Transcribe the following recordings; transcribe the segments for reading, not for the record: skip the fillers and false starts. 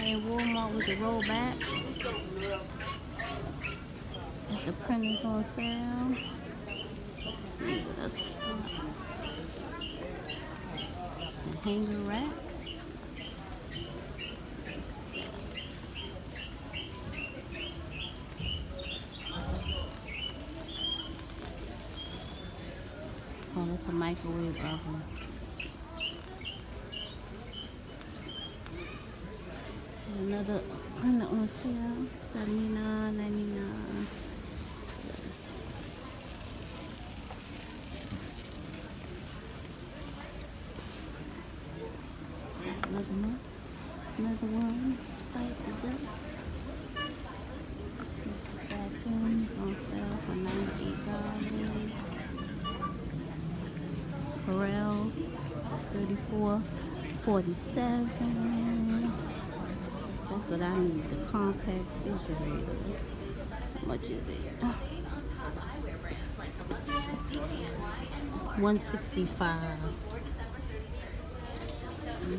in Walmart with the rollback. If the print is on sale. Let's see what else we got. The hanger rack. Oh, that's a microwave oven. Another printer on sale, $79.99. Another one, Spice the Dust. This vacuum is on sale for $98. Corel, $34.47. That's what I need, the compact refrigerator. How much is it? $165.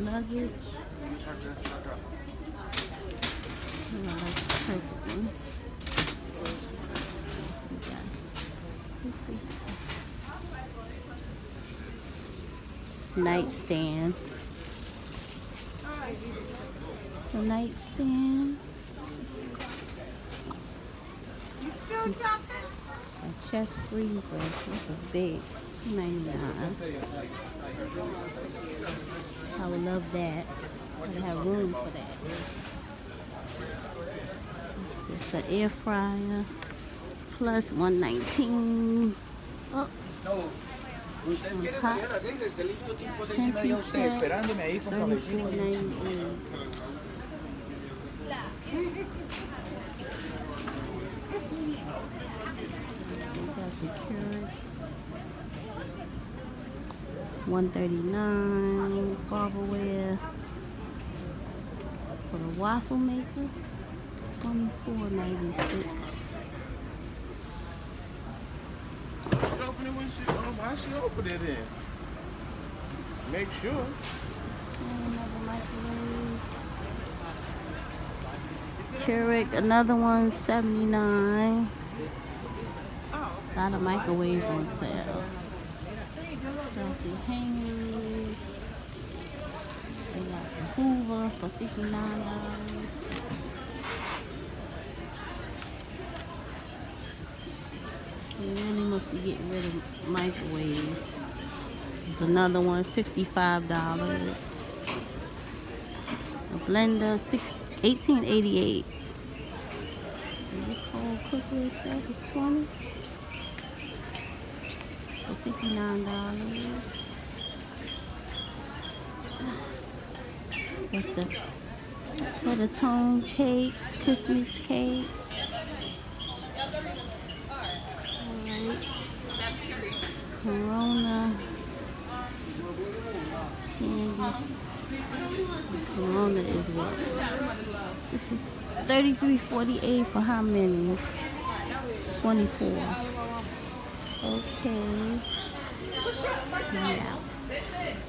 Luggage. Oh, I like the purple one. This is nightstand. It's a nightstand. A chest freezer. This is big. $2.99. I would love that. I would have room for that. It's an air fryer. Plus $119. Oh. Pots. 10 piece set. $34.98. $139. Farberware for the waffle maker. $24.96. Why she open it in? Make sure. Another microwave. Keurig, another one, $79. A lot of microwaves on sale. Chelsea hangers. They got the Hoover for $59. They really must be getting rid of microwaves. There's another one, $55. A blender, $18.88. And this whole cooker itself is $20 for $59. That's the Panettone cakes, Christmas cakes. Corona Shandy. Corona is what? This is $33.48 for how many? 24. Okay. Yeah.